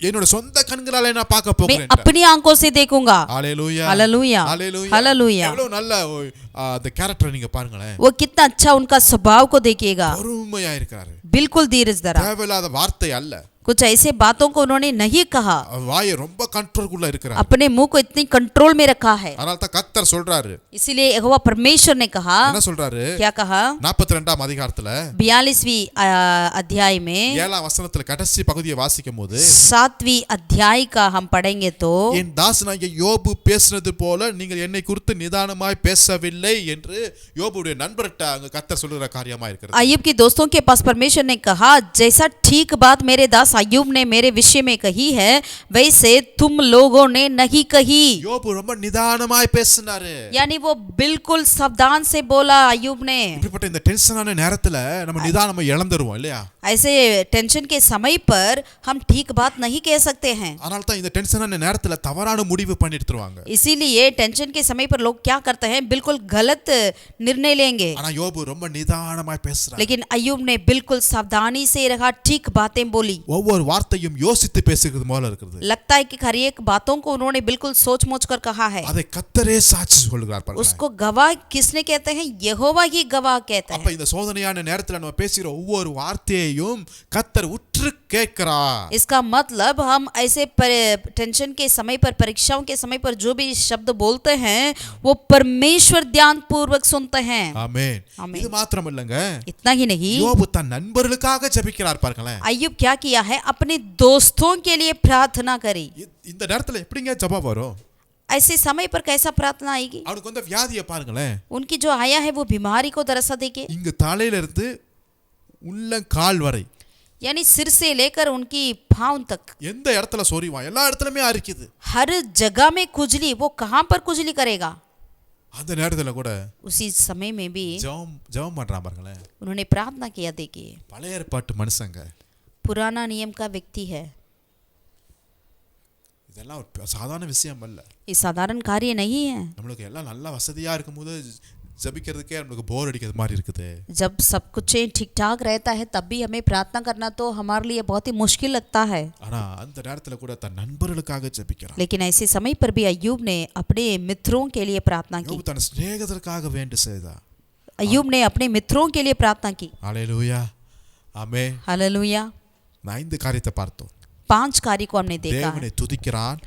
என்னோட சொந்த கண்களால நான் பார்க்க मैं போகிறேன். अपनी आंखों से देखूंगा। ஹalleluya, हालेलुया, ஹalleluya, हालेलुया। எவ்வளவு நல்ல அந்த கேரக்டர் நீங்க பாருங்களேன். वो कितना अच्छा उनका स्वभाव को देखिएगा, பொறுமையா இருக்கிறாரு, बिल्कुल धीरज धरा। தேவையில்லாத வார்த்தை அல்ல, कुछ ऐसे बातों को उन्होंने नहीं कहा, வாயை ரொம்ப கண்ட்ரோல்குள்ள இருக்கிறார். अपने मुंह को इतनी कंट्रोल में रखा है। அதனால தான் கர்த்தர் சொல்றாரு, इसीलिए यहोवा परमेश्वर ने कहा, என்ன சொல்றாரு? क्या कहा? 42ஆம் அதிகாரத்துல 42वीं अध्याय में 7ஆம் வசனத்துல கடைசி பகுதியை வாசிக்கும் போது 7वीं अध्याय का हम पढ़ेंगे तो, என் தாசனாகிய யோபு பேசினது போல நீங்கள் என்னை குறித்து நிதானமாய் பேசவில்லை என்று யோபுடைய நண்பர்கிட்ட அங்க கர்த்தர் சொல்லுகிற காரியமா இருக்கிறது. अय्यूब के दोस्तों के पास परमेश्वर ने कहा, जैसा ठीक बात मेरे दास अय्यूब ने मेरे विषय में कही है वैसे तुम लोगों ने नहीं कही। யோபு ரொம்ப நிதானமாய் பேசினாரு. यानी वो बिल्कुल सावधान से बोला अय्यूब ने। இப்படிப்பட்ட இந்த டென்ஷனான நேரத்துல நம்ம நிதானமா இழந்துருவோம் இல்லையா? ऐसे टेंशन के समय पर हम ठीक बात नहीं कह सकते हैं, அதனால தான் இந்த டென்ஷனான நேரத்துல தவறான முடிவு பண்ணி எடுத்துருவாங்க. इसीलिए टेंशन के समय पर लोग क्या करते हैं, बिल्कुल गलत निर्णय लेंगे। ஆனா யோபு ரொம்ப நிதானமாய் பேசுறாரு. लेकिन अय्यूब ने बिल्कुल सावधानी से रहा, ठीक बातें बोली। ஒவ்வொரு வார்த்தையும் யோசித்து பேசுகிறது போல இருக்குது. लगता है कि हर एक बातों को उन्होंने बिल्कुल सोच मोच कर कहा है। அதை கர்த்தரே சாட்சி சொல்கிறார் பாருங்க. उसको गवाह किसने कहते हैं? यहोवा ही गवाह कहते அப்ப हैं। இந்த சோதனையான நேரத்துல நம்ம பேசுகிற ஒவ்வொரு வார்த்தையையும் கர்த்தர் உற்று கேட்கிறார். इसका मतलब हम ऐसे टेंशन के समय पर, परीक्षाओं के समय पर जो भी शब्द बोलते हैं वो परमेश्वर ध्यान पूर्वक सुनते हैं। ஆமென். ஆமென். இது மாத்திரம் இல்லங்க, इतना ही नहीं, யோபு தன் நண்பர்களுக்காக ஜெபிக்கிறார் பாருங்களேன். अय्यूब क्या किया है, अपने दोस्तों के लिए प्रार्थना करी। இந்த நேரத்துல எப்படிங்க ஜெபம் வரும்? ऐसे समय पर कैसा प्रार्थना आएगी? அவனுக்கு வந்து வியாதியை பாருங்களேன். उनकी जो आया है वो बीमारी को दरसा देके, இங்க தலையில இருந்து உள்ள கால் வரை यानी सिर से लेकर उनकी पांव तक எந்த இடத்துல சொறிவான், எல்லா இடத்துலயுமே அரிக்குது. हर जगह में खुजली, वो कहां पर खुजली करेगा? அந்த நேரத்துல கூட उसी समय में भी ஜெபம் பண்றான் பாருங்களேன். उन्होंने प्रार्थना किया। देखिए, பழைய ஏற்பாட்டு மனுஷங்க, पुराना नियम का व्यक्ति है, இதெல்லாம் ஒரு சாதாரண விஷயம் அல்ல. ये साधारण कार्य नहीं है। நம்மளுக்கு எல்லாம் நல்ல வசதியா இருக்கும்போது ஜெபிக்கிறதுக்கே நமக்கு போர் அடிக்கிறது மாதிரி இருக்குது. जब सब कुछ ठीक ठाक रहता है तब भी हमें प्रार्थना करना तो हमारे लिए बहुत ही मुश्किल लगता है। ஆனா அந்த நேரத்துல கூட தன் நண்பர்களுக்காக ஜெபிக்கிறான். लेकिन ऐसे समय पर भी अय्यूब ने अपने मित्रों के लिए प्रार्थना की। யோபு தன் சிநேகிதருக்காக வேண்டி செய்தார். अय्यूब ने अपने मित्रों के लिए प्रार्थना की। ஹalleluya, ஆமென். हालेलुया। 5 காரியத்தை பார்த்தோம். 5 कार्य को हमने देखा है। தேவனை துதிக்கிறான்,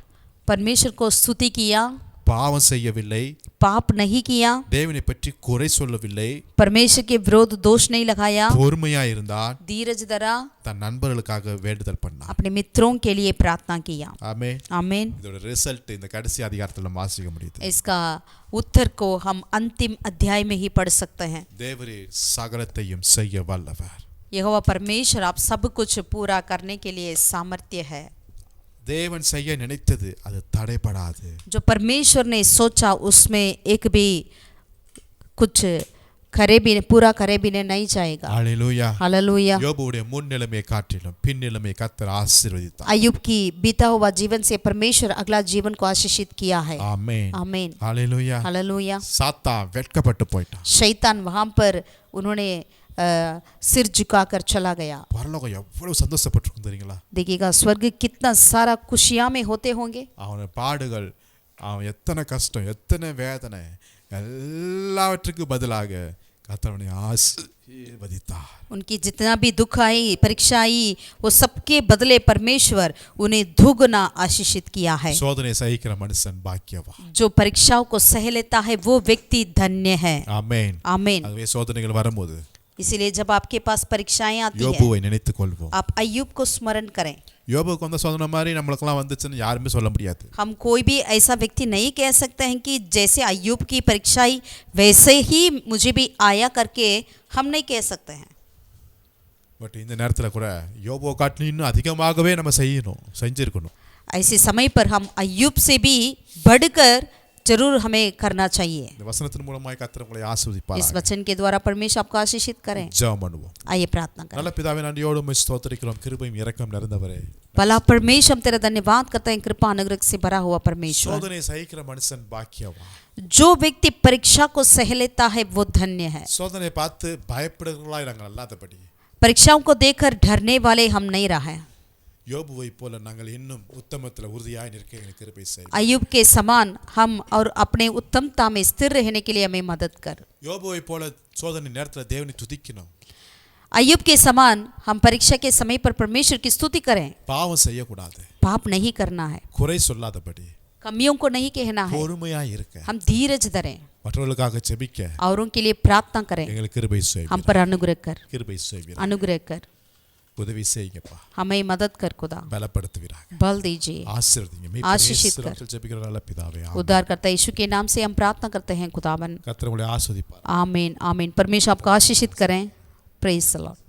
परमेश्वर को स्तुति किया, பாவம் செய்யவில்லை, पाप नहीं किया, தேவனை பற்றி குறை சொல்லவில்லை, परमेश्वर के विरोध दोष नहीं लगाया, பொறுமையா இருந்தான், धीरज धरा, தன் நண்பர்களுக்காக வேண்டுதல் பண்ணான். अपने मित्रों के लिए प्रार्थना किया। ஆமென். आमीन। இதோட ரிசல்ட் இந்த கடைசி அதிகாரத்துல நம்ம வாசிக்க முடியுது. इसका उत्तर को हम अंतिम अध्याय में ही पढ़ सकते हैं। தேவரே சகலத்தையும் செய்ய வல்லவர். यहोवा परमेश्वर आप सब कुछ पूरा करने के लिए सामर्थ्य है। தேவன் செய்ய நினைத்தது அது தடைபடாது. जो परमेश्वर ने सोचा उसमें एक भी कुछ करे भी पूरा करे भी नहीं जाएगा। ஹalleluya. हालेलुया। யோபுடைய முன் நிலைமையை காட்டிலும் பின் நிலைமையை கர்த்தர் ஆசீர்வதித்தார். अय्यूब की बीता हुआ जीवन से परमेश्वर अगला जीवन को आशीषित किया है। ஆமென். आमीन। ஹalleluya. हालेलुया। சாத்தான் வெட்கப்பட்டு போயிட்டான். शैतान वहां पर उन्होंने सिर झुकाकर चला गया। பரலோகம் எவ்வளவு சந்தோஷப்பட்டிருக்கும் தெரியுங்களா? देखिएगा स्वर्ग कितना सारा खुशियां में होते होंगे। அவன பாடுகள், அவன் எத்தனை கஷ்டம், எத்தனை வேதனை, எல்லாவற்றுக்கும் பதிலாக கர்த்தர் அவனை ஆசீர்வதித்தார். उनकी जितना भी दुख आई, परीक्षा आई, वो सबके बदले परमेश्वर उन्हें दुगना आशीषित किया है। சோதனை சகிக்கிற மனுஷன் பாக்கியவான். जो परीक्षाओं को सह लेता है वो व्यक्ति धन्य है। ஆமென். आमीन। அதுவே சோதனைகள் வரும்போது इसीलिए जब आपके पास परीक्षाएं आती है, யோபுவை நினைத்துக் கொள்வோம். आप अय्यूब को स्मरण करें। யோபுக்கு வந்த சோதனை மாதிரி நம்மளுக்கெல்லாம் வந்துச்சுன்னு யாருமே சொல்ல முடியாது. हम कोई भी ऐसा व्यक्ति नहीं कह सकते हैं कि जैसे अय्यूब की परीक्षाई वैसे ही मुझे भी आया करके हम नहीं कह सकते हैं। பட் இந்த நேரத்தில் கூட யோபுவை காட்டிலும் இன்னும் அதிகமாகவே நம்ம செஞ்சிருக்கணும். ऐसे समय पर हम अय्यूब से भी बढ़कर जरूर हमें करना चाहिए। இந்த வசனத்தின் மூலமாய் கர்த்தர் உங்களை ஆசீர்வதிப்பார். इस वचन के द्वारा परमेश्वर आपको आशीषित करें। ஜெபம் பண்ணுவோம். आइए प्रार्थना करें। நல்ல பிதாவே, நன்றியோடு உம்மை ஸ்தோத்திரிக்கிறோம். கிருபையும் இரக்கம் நிறைந்தவரே, भला परमेश्वर हम तेरा धन्यवाद करते हैं, कृपा अनुग्रह से भरा हुआ परमेश्वर। சோதனை சகிக்கிற மனுஷன் பாக்கியவான். जो व्यक्ति परीक्षा को सह लेता है वो धन्य है। சோதனை பார்த்து பயப்படுகிறவர்களாய் நாங்கள் அல்லாதபடி परीक्षाओं को देखकर डरने वाले हम नहीं रहे। யோபுவை போல நாங்கள் இன்னும் உத்தமத்தில் உறுதியாய் நிற்க எங்களுக்கு கிருபை செய். अय्यूब के समान हम और अपने उत्तमता में स्थिर रहने के लिए हमें मदद कर। யோபுவை போல சோதனை நேரத்தில் தேவனை துதிக்கணும். अय्यूब के समान हम परीक्षा के समय पर परमेश्वर की स्तुति करें। பாவம் செய்யக்கூடாது. पाप नहीं करना है, குறை சொல்லாதபடி कमियों को नहीं कहना है, பொறுமையாய் இருக்க, हम धीरज धरें, மற்றவர்களுக்காக ஜெபிக்க औरों के लिए प्रार्थना करें। எங்களுக்கு கிருபை செய். हम पर अनुग्रह कर, கிருபை செய்வீராக. अनुग्रह कर, உதவி செய்யுங்கப்பா. हमें मदद कर खुदा, பலப்படுத்துவீராக. बल दीजिए, ஆசீர்வதிங்க. आशीषित कर। ஜெபிக்கிற நல்ல பிதாவே, ஆமென். उद्धार करता यीशु के नाम से हम प्रार्थना करते हैं खुदावन। கர்த்தர் உங்களை ஆசீர்வதிப்பார். आमीन। आमीन। परमेश्वर आपको आशीषित करें। Praise the Lord.